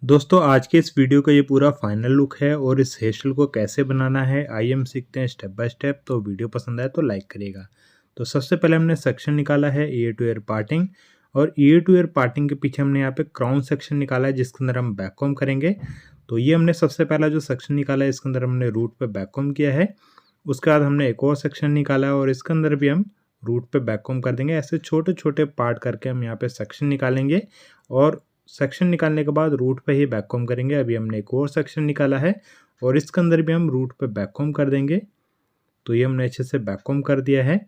दोस्तों आज के इस वीडियो का ये पूरा फाइनल लुक है और इस हेयर स्टाइल को कैसे बनाना है आइए हम सीखते हैं स्टेप बाय स्टेप। तो वीडियो पसंद आए तो लाइक करिएगा। तो सबसे पहले हमने सेक्शन निकाला है ईयर टू ईयर पार्टिंग, और ईयर टू ईयर पार्टिंग के पीछे हमने यहाँ पे क्राउन सेक्शन निकाला है जिसके अंदर हम बैक कॉम्ब करेंगे। तो ये हमने सबसे पहला जो सेक्शन निकाला है इसके अंदर हमने रूट पे बैक कॉम्ब किया है। उसके बाद हमने एक और सेक्शन निकाला है और इसके अंदर भी हम रूट पे बैक कॉम्ब कर देंगे। ऐसे छोटे छोटे पार्ट करके हम यहाँ पे सेक्शन निकालेंगे और सेक्शन निकालने के बाद रूट पे ही बैक कॉम्ब करेंगे। अभी हमने एक और सेक्शन निकाला है और इसके अंदर भी हम रूट पे बैक कॉम्ब कर देंगे। तो ये हमने अच्छे से बैक कॉम्ब कर दिया है।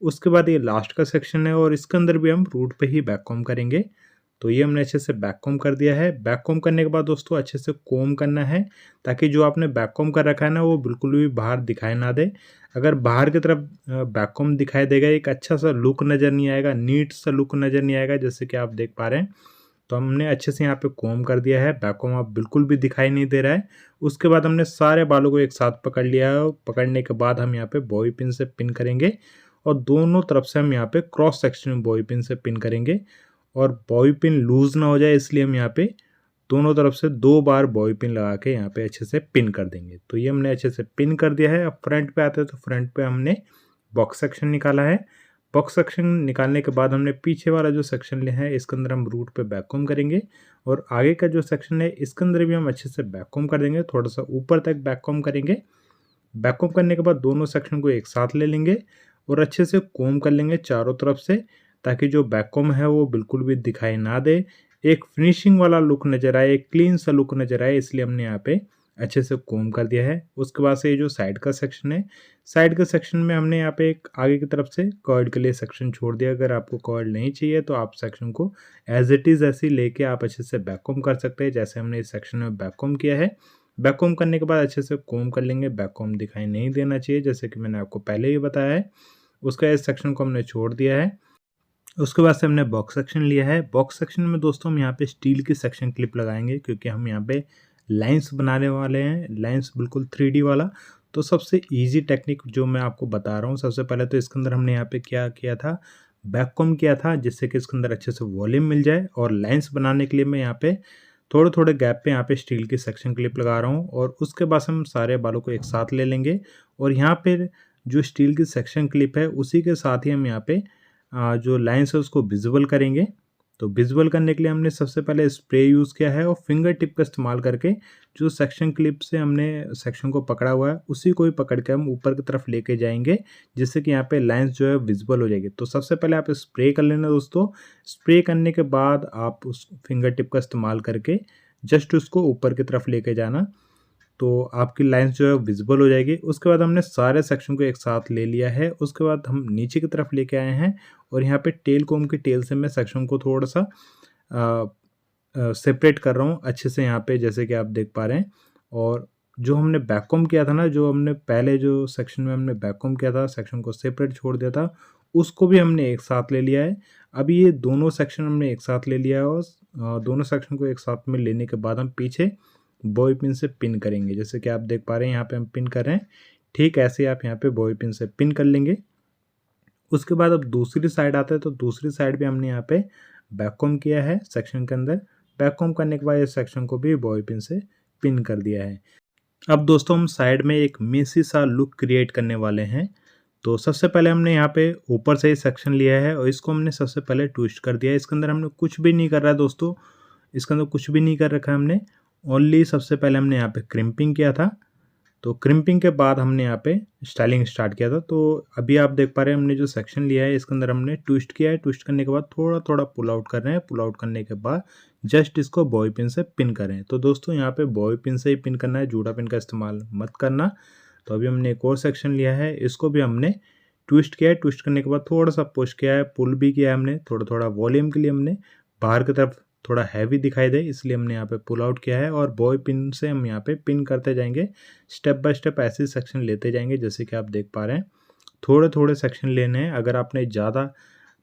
उसके बाद ये लास्ट का सेक्शन है और इसके अंदर भी हम रूट पे ही बैक कॉम्ब करेंगे। तो ये हमने अच्छे से बैक कॉम्ब कर दिया है। बैक कॉम्ब करने के बाद दोस्तों अच्छे से कोम्ब करना है ताकि जो आपने बैक कॉम्ब कर रखा है ना वो बिल्कुल भी बाहर दिखाई ना दे। अगर बाहर की तरफ बैक कॉम्ब दिखाई देगा एक अच्छा सा लुक नज़र नहीं आएगा, नीट सा लुक नज़र नहीं आएगा जैसे कि आप देख पा रहे हैं। तो हमने अच्छे से यहाँ पे कोम्ब कर दिया है, बैक कॉम्ब अब बिल्कुल भी दिखाई नहीं दे रहा है। उसके बाद हमने सारे बालों को एक साथ पकड़ लिया है और पकड़ने के बाद हम यहाँ पे बॉबी पिन से पिन करेंगे और दोनों तरफ से हम यहाँ पे क्रॉस सेक्शन में बॉबी पिन से पिन करेंगे। और बॉबी पिन लूज ना हो जाए इसलिए हम यहाँ पे दोनों तरफ से 2 बार बॉबी पिन लगा के यहाँ पे अच्छे से पिन कर देंगे। तो ये हमने अच्छे से पिन कर दिया है। अब फ्रंट पे आते हैं तो फ्रंट पे हमने बॉक्स सेक्शन निकाला है। बॉक्स सेक्शन निकालने के बाद हमने पीछे वाला जो सेक्शन लिया है इसके अंदर हम रूट पे बैक कॉम्ब करेंगे और आगे का जो सेक्शन है इसके अंदर भी हम अच्छे से बैक कॉम्ब कर देंगे, थोड़ा सा ऊपर तक बैक कॉम्ब करेंगे। बैक कॉम्ब करने के बाद दोनों सेक्शन को एक साथ ले लेंगे और अच्छे से कॉम्ब कर लेंगे चारों तरफ से ताकि जो बैक कॉम्ब है वो बिल्कुल भी दिखाई ना दे, एक फिनिशिंग वाला लुक नज़र आए, एक क्लीन सा लुक नज़र आए, इसलिए हमने यहाँ पे अच्छे से कॉम्ब कर दिया है। उसके बाद से ये जो साइड का सेक्शन है, साइड के सेक्शन में हमने यहाँ पे एक आगे की तरफ से कर्ल के लिए सेक्शन छोड़ दिया। अगर आपको कर्ल नहीं चाहिए तो आप सेक्शन को एज इट इज़ ऐसे ही लेके आप अच्छे से बैक कॉम्ब कर सकते हैं जैसे हमने इस सेक्शन में बैक कॉम्ब किया है। बैक कॉम्ब करने के बाद अच्छे से कॉम्ब कर लेंगे, बैक कॉम्ब दिखाई नहीं देना चाहिए जैसे कि मैंने आपको पहले ही बताया है। उसका इस सेक्शन को हमने छोड़ दिया है। उसके बाद से हमने बॉक्स सेक्शन लिया है। बॉक्स सेक्शन में दोस्तों हम यहाँ पे स्टील की सेक्शन क्लिप लगाएंगे क्योंकि हम यहाँ पे लाइंस बनाने वाले हैं, लाइंस बिल्कुल 3D वाला। तो सबसे इजी टेक्निक जो मैं आपको बता रहा हूँ, सबसे पहले तो इसके अंदर हमने यहाँ पे क्या किया था, बैक कॉम्ब किया था जिससे कि इसके अंदर अच्छे से वॉल्यूम मिल जाए। और लाइंस बनाने के लिए मैं यहाँ पे थोड़े थोड़े गैप पे यहाँ पे स्टील की सेक्शन क्लिप लगा रहा हूँ और उसके बाद हम सारे बालों को एक साथ ले लेंगे और यहाँ पे जो स्टील की सेक्शन क्लिप है उसी के साथ ही हम यहाँ पे जो लाइन्स है उसको विजिबल करेंगे। तो विजिबल करने के लिए हमने सबसे पहले स्प्रे यूज़ किया है और फिंगर टिप का इस्तेमाल करके जो सेक्शन क्लिप से हमने सेक्शन को पकड़ा हुआ है उसी को ही पकड़ के हम ऊपर की तरफ लेके जाएंगे जिससे कि यहाँ पे लाइंस जो है विजिबल हो जाएगी। तो सबसे पहले आप स्प्रे कर लेना दोस्तों। स्प्रे करने के बाद आप उस फिंगर टिप का इस्तेमाल करके जस्ट उसको ऊपर की तरफ लेके जाना, तो आपकी लाइन्स जो है विजिबल हो जाएगी। उसके बाद हमने सारे सेक्शन को एक साथ ले लिया है। उसके बाद हम नीचे की तरफ लेके आए हैं और यहाँ पे टेल कोम की टेल से मैं सेक्शन को थोड़ा सा सेपरेट कर रहा हूँ अच्छे से यहाँ पे जैसे कि आप देख पा रहे हैं। और जो हमने बैक कॉम्ब किया था ना, जो हमने पहले जो सेक्शन में हमने बैक कॉम्ब किया था, सेक्शन को सेपरेट छोड़ दिया था, उसको भी हमने एक साथ ले लिया है। अभी ये दोनों सेक्शन हमने एक साथ ले लिया है और दोनों सेक्शन को एक साथ में लेने के बाद हम पीछे बॉबी पिन से पिन करेंगे जैसे कि आप देख पा रहे हैं यहाँ पे हम पिन कर रहे हैं। ठीक ऐसे ही आप यहाँ पे बॉबी पिन से पिन कर लेंगे। उसके बाद अब दूसरी साइड आता है तो दूसरी साइड भी हमने यहाँ पे बैक कॉम्ब किया है सेक्शन के अंदर। बैक कॉम्ब करने के बाद इस सेक्शन को भी बॉबी पिन से पिन कर दिया है। अब दोस्तों हम साइड में एक मेसी सा लुक क्रिएट करने वाले हैं। तो सबसे पहले हमने यहाँ पे ऊपर से ही सेक्शन लिया है और इसको हमने सबसे पहले ट्विस्ट कर दिया है। इसके अंदर हमने कुछ भी नहीं कर रहा है दोस्तों, इसके अंदर कुछ भी नहीं कर रखा है हमने। ओनली सबसे पहले हमने यहाँ पे क्रिम्पिंग किया था। तो क्रिम्पिंग के बाद हमने यहाँ पे स्टाइलिंग स्टार्ट किया था। तो अभी आप देख पा रहे हैं हमने जो सेक्शन लिया है इसके अंदर हमने ट्विस्ट किया है। ट्विस्ट करने के बाद थोड़ा थोड़ा पुल आउट कर रहे हैं। पुल आउट करने के बाद जस्ट इसको बॉबी पिन से पिन करें। तो दोस्तों यहाँ पे बॉबी पिन से ही पिन करना है, जूड़ा पिन का इस्तेमाल मत करना। तो अभी हमने एक और सेक्शन लिया है, इसको भी हमने ट्विस्ट किया है। ट्विस्ट करने के बाद थोड़ा सा पुश किया है, पुल भी किया है हमने, थोड़ा थोड़ा वॉल्यूम के लिए हमने बाहर की तरफ थोड़ा हैवी दिखाई दे इसलिए हमने यहाँ पे पुल आउट किया है। और बॉय पिन से हम यहाँ पे पिन करते जाएंगे, स्टेप बाय स्टेप ऐसे सेक्शन लेते जाएंगे जैसे कि आप देख पा रहे हैं। थोड़े थोड़े सेक्शन लेने हैं। अगर आपने ज़्यादा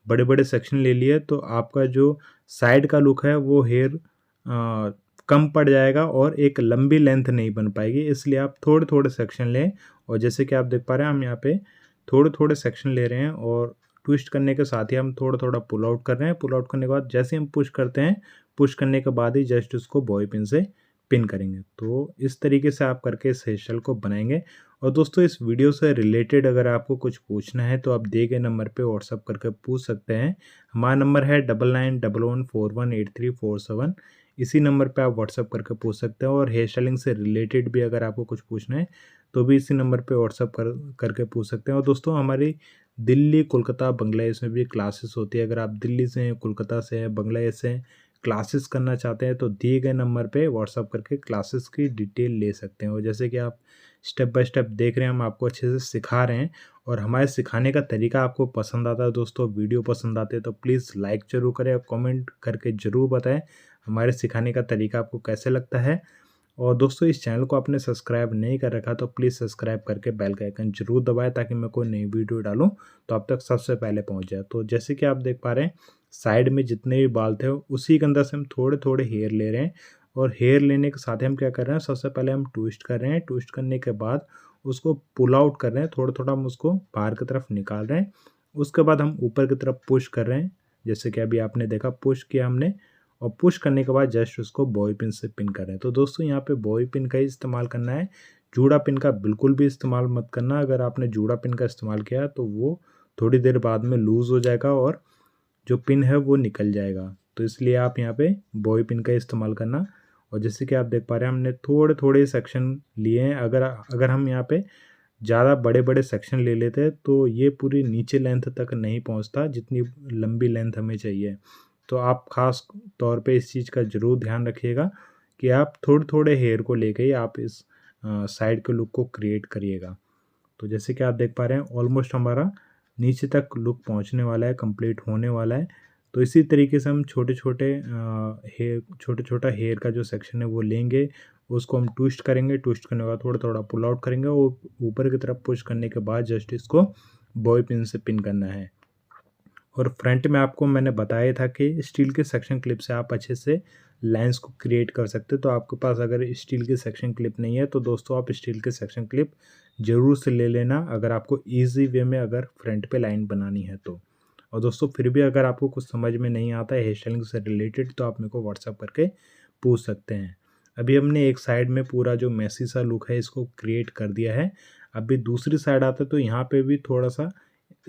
बड़े बड़े सेक्शन ले लिए तो आपका जो साइड का लुक है वो हेयर कम पड़ जाएगा और एक लंबी लेंथ नहीं बन पाएगी, इसलिए आप थोड़े थोड़े सेक्शन लें। और जैसे कि आप देख पा रहे हैं हम यहाँ पे थोड़े थोड़े सेक्शन ले रहे हैं और ट्विस्ट करने के साथ ही हम थोड़ा थोड़ा पुल आउट कर रहे हैं। पुल आउट करने के बाद जैसे हम पुश करते हैं, पुश करने के बाद ही जस्ट उसको बॉबी पिन से पिन करेंगे। तो इस तरीके से आप करके इस हेयर स्टाइल को बनाएँगे। और दोस्तों इस वीडियो से रिलेटेड अगर आपको कुछ पूछना है तो आप दिए गए नंबर पे व्हाट्सएप करके पूछ सकते हैं। हमारा नंबर है 9911418347। इसी नंबर पे आप व्हाट्सएप करके पूछ सकते हैं। और हेयर स्टाइलिंग से रिलेटेड भी अगर आपको कुछ पूछना है तो भी इसी नंबर पे व्हाट्सएप करके पूछ सकते हैं। और दोस्तों हमारी दिल्ली, कोलकाता, बांग्लादेश में भी क्लासेस होती है। अगर आप दिल्ली से हैं, कोलकाता से हैं, बांग्लादेश से हैं, क्लासेस करना चाहते हैं तो दिए गए नंबर पे व्हाट्सएप करके क्लासेस की डिटेल ले सकते हैं। और जैसे कि आप स्टेप बाय स्टेप देख रहे हैं, हम आपको अच्छे से सिखा रहे हैं और हमारे सिखाने का तरीका आपको पसंद आता है दोस्तों, वीडियो पसंद आते हैं तो प्लीज़ लाइक ज़रूर करें और कमेंट करके ज़रूर बताएं हमारे सिखाने का तरीका आपको कैसे लगता है। और दोस्तों इस चैनल को आपने सब्सक्राइब नहीं कर रखा तो प्लीज़ सब्सक्राइब करके बेल का आइकन जरूर दबाएं ताकि मैं कोई नई वीडियो डालूं तो आप तक सबसे पहले पहुंच जाए। तो जैसे कि आप देख पा रहे हैं, साइड में जितने भी बाल थे उसी के अंदर से हम थोड़े थोड़े हेयर ले रहे हैं। और हेयर लेने के साथ ही हम क्या कर रहे हैं, सबसे पहले हम ट्विस्ट कर रहे हैं। ट्विस्ट करने के बाद उसको पुल आउट कर रहे हैं, थोड़ा थोड़ा हम उसको बाहर की तरफ निकाल रहे हैं। उसके बाद हम ऊपर की तरफ पुश कर रहे हैं, जैसे कि अभी आपने देखा पुश किया हमने। और पुश करने के बाद जस्ट उसको बॉबी पिन से पिन कर रहे हैं। तो दोस्तों यहाँ पे बॉबी पिन का ही इस्तेमाल करना है, जूड़ा पिन का बिल्कुल भी इस्तेमाल मत करना। अगर आपने जूड़ा पिन का इस्तेमाल किया तो वो थोड़ी देर बाद में लूज़ हो जाएगा और जो पिन है वो निकल जाएगा। तो इसलिए आप यहाँ पे बॉबी पिन का इस्तेमाल करना। और जैसे कि आप देख पा रहे हैं, हमने थोड़े थोड़े सेक्शन लिए हैं। अगर अगर हम यहाँ पे ज़्यादा बड़े बड़े सेक्शन ले लेते हैं तो ये पूरी नीचे लेंथ तक नहीं पहुँचता जितनी लंबी लेंथ हमें चाहिए। तो आप ख़ास तौर पे इस चीज़ का ज़रूर ध्यान रखिएगा कि आप थोड़े थोड़े हेयर को लेके ही आप इस साइड के लुक को क्रिएट करिएगा। तो जैसे कि आप देख पा रहे हैं, ऑलमोस्ट हमारा नीचे तक लुक पहुंचने वाला है, कंप्लीट होने वाला है। तो इसी तरीके से हम छोटे छोटे छोटे छोटा हेयर का जो सेक्शन है वो लेंगे, उसको हम ट्विस्ट करेंगे। ट्विस्ट करने के बाद थोड़ा थोड़ा पुल आउट करेंगे और ऊपर की तरफ पुश करने के बाद जस्ट इसको बॉबी पिन से पिन करना है। और फ्रंट में आपको मैंने बताया था कि स्टील के सेक्शन क्लिप से आप अच्छे से लाइंस को क्रिएट कर सकते हैं। तो आपके पास अगर स्टील की सेक्शन क्लिप नहीं है तो दोस्तों आप स्टील के सेक्शन क्लिप ज़रूर से ले लेना, अगर आपको ईजी वे में अगर फ्रंट पे लाइन बनानी है तो। और दोस्तों फिर भी अगर आपको कुछ समझ में नहीं आता है हेयर स्टाइलिंग से रिलेटेड तो आप मेरे को व्हाट्सअप करके पूछ सकते हैं। अभी हमने एक साइड में पूरा जो मैसी सा लुक है इसको क्रिएट कर दिया है। अभी दूसरी साइड आता है तो यहाँ पे भी थोड़ा सा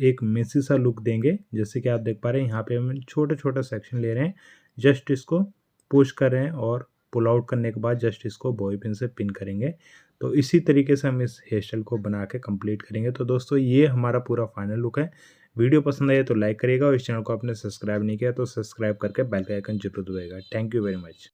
एक मेसी सा लुक देंगे। जैसे कि आप देख पा रहे हैं, यहाँ पे हम छोटे छोटे सेक्शन ले रहे हैं, जस्ट इसको पुश कर रहे हैं और पुल आउट करने के बाद जस्ट इसको बॉबी पिन से पिन करेंगे। तो इसी तरीके से हम इस हेयर स्टाइल को बना के कंप्लीट करेंगे। तो दोस्तों ये हमारा पूरा फाइनल लुक है। वीडियो पसंद आए तो लाइक करिएगा और इस चैनल को आपने सब्सक्राइब नहीं किया तो सब्सक्राइब करके बेल का आइकन जरूर दबाइएगा। Thank you very much.